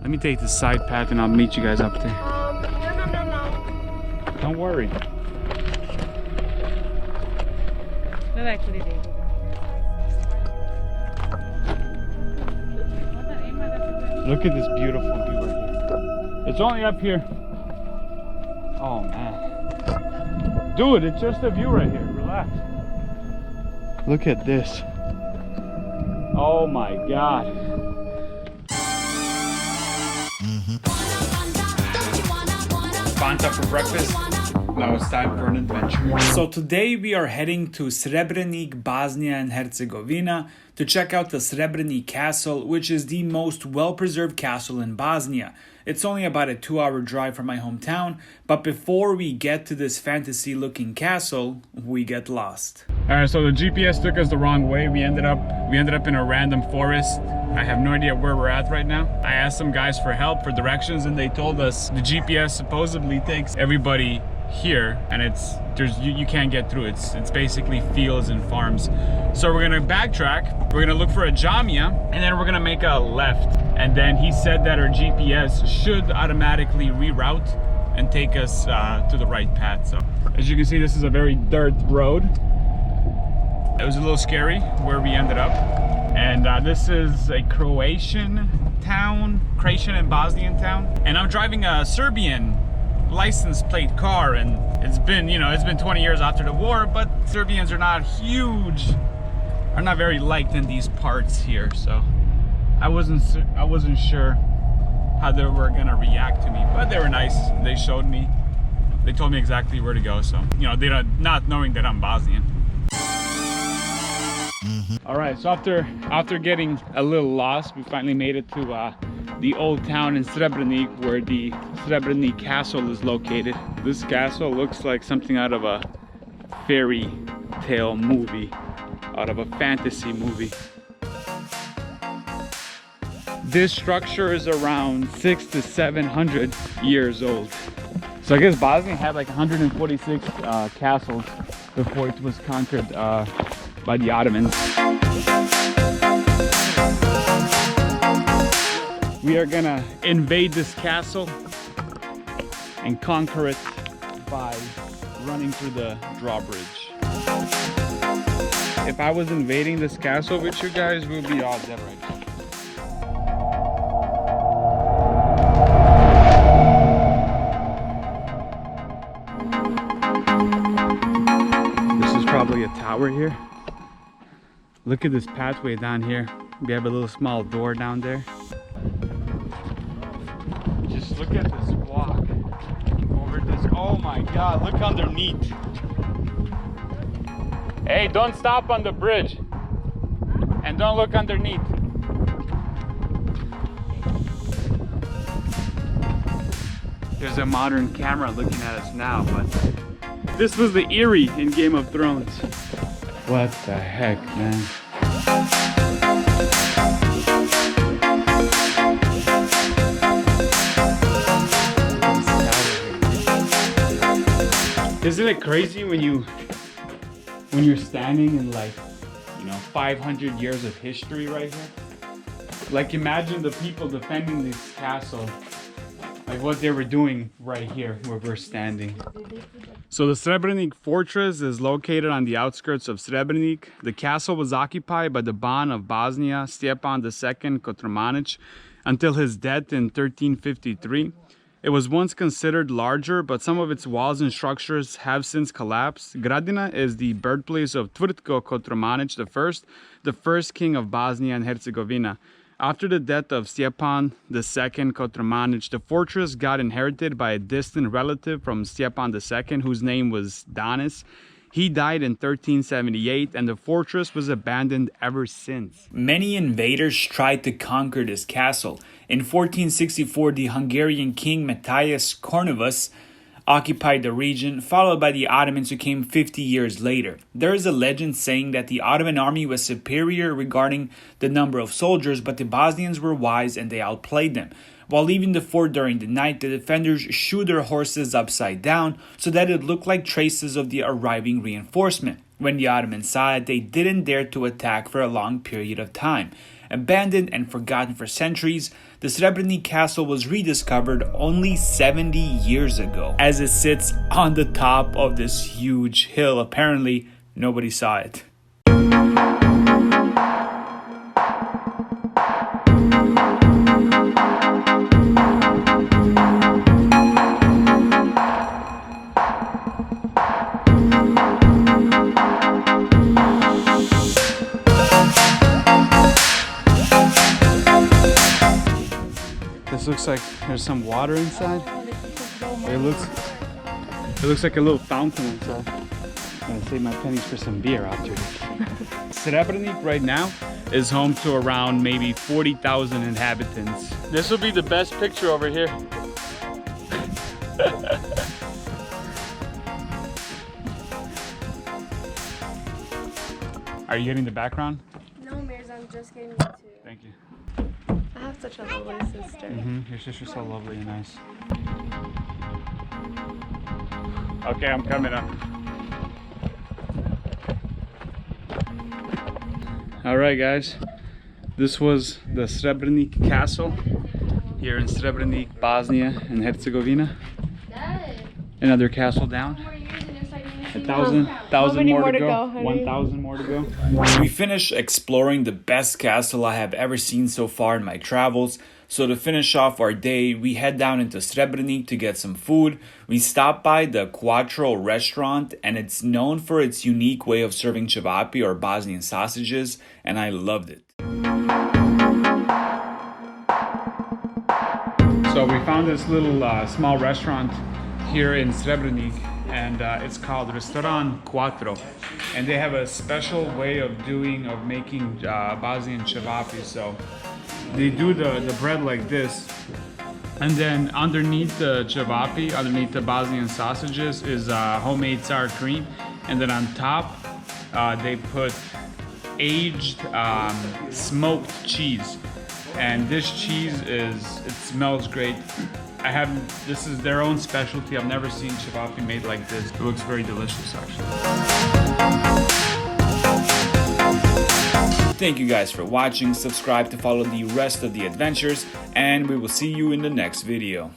Let me take the side path and I'll meet you guys up there. No. Don't worry. Look at this beautiful view right here. It's only up here. Oh man. Dude, it's just a view right here. Relax. Look at this. Oh my God. Fanta for breakfast. Now it's time for an adventure. So today we are heading to Srebrenik, Bosnia and Herzegovina to check out the Srebrenik Castle, which is the most well-preserved castle in Bosnia. It's only about a 2-hour drive from my hometown, but before we get to this fantasy-looking castle, we get lost. Alright, so the GPS took us the wrong way. We ended up in a random forest. I have no idea where we're at right now. I asked some guys for help, for directions, and they told us the GPS supposedly takes everybody here, and you can't get through. It's basically fields and farms. So we're gonna backtrack, we're gonna look for a jamia, and then we're gonna make a left. And then he said that our GPS should automatically reroute and take us to the right path. So as you can see, this is a very dirt road. It was a little scary where we ended up. And this is a Croatian and Bosnian town. And I'm driving a Serbian license plate car, and it's been 20 years after the war, but Serbians are not very liked in these parts here. So I wasn't sure how they were gonna react to me, but they were nice. They showed me, they told me exactly where to go. So they're not knowing that I'm Bosnian. All right, so after getting a little lost, we finally made it to the old town in Srebrenik, where the Srebrenik Castle is located. This castle looks like something out of a fairy tale movie, out of a fantasy movie. This structure is around 600 to 700 years old. So I guess Bosnia had like 146 castles before it was conquered by the Ottomans. We are gonna invade this castle and conquer it by running through the drawbridge. If I was invading this castle with you guys, we would be all dead right now. This is probably a tower here. Look at this pathway down here. We have a little small door down there. Just look at this walk over this. Oh my God, look underneath. Hey, don't stop on the bridge. And don't look underneath. There's a modern camera looking at us now, but this was the Eyrie in Game of Thrones. What the heck, man? Isn't it crazy when you're standing in 500 years of history right here? Like, imagine the people defending this castle, like what they were doing right here where we're standing. So the Srebrenik Fortress is located on the outskirts of Srebrenik. The castle was occupied by the Ban of Bosnia, Stjepan II Kotromanić, until his death in 1353. It was once considered larger, but some of its walls and structures have since collapsed. Gradina is the birthplace of Tvrtko Kotromanić I, the first king of Bosnia and Herzegovina. After the death of Stjepan II Kotromanić, the fortress got inherited by a distant relative from Stjepan II, whose name was Danis. He died in 1378, and the fortress was abandoned ever since. Many invaders tried to conquer this castle. In 1464, the Hungarian king Matthias Cornelius occupied the region, followed by the Ottomans, who came 50 years later. There is a legend saying that the Ottoman army was superior regarding the number of soldiers, but the Bosnians were wise and they outplayed them. While leaving the fort during the night, the defenders shoot their horses upside down so that it looked like traces of the arriving reinforcement. When the Ottomans saw it, they didn't dare to attack for a long period of time. Abandoned and forgotten for centuries, the Srebrenik Castle was rediscovered only 70 years ago, as it sits on the top of this huge hill. Apparently, nobody saw it. This looks like there's some water inside. It looks like a little fountain inside. I'm gonna save my pennies for some beer after this. Srebrenik right now is home to around maybe 40,000 inhabitants. This will be the best picture over here. Are you getting the background? No, Mirs, I'm just getting it too. Thank you. I have such a lovely sister. Your sister's so lovely and nice. Okay, I'm coming up. Alright guys, this was the Srebrenik Castle here in Srebrenik, Bosnia and Herzegovina. Another castle down. 1,000 more to go. 1,000 more to go. We finished exploring the best castle I have ever seen so far in my travels. So to finish off our day, we head down into Srebrenik to get some food. We stopped by the Quattro restaurant, and it's known for its unique way of serving cevapi or Bosnian sausages, and I loved it. So we found this little small restaurant here in Srebrenik, and it's called Restaurant Quattro, and they have a special way of making Bosnian cevapi. So they do the bread like this, and then underneath the cevapi, underneath the Bosnian sausages, is homemade sour cream, and then on top they put aged smoked cheese. And this cheese it smells great. This is their own specialty. I've never seen cevapi made like this. It looks very delicious actually. Thank you guys for watching. Subscribe to follow the rest of the adventures, and we will see you in the next video.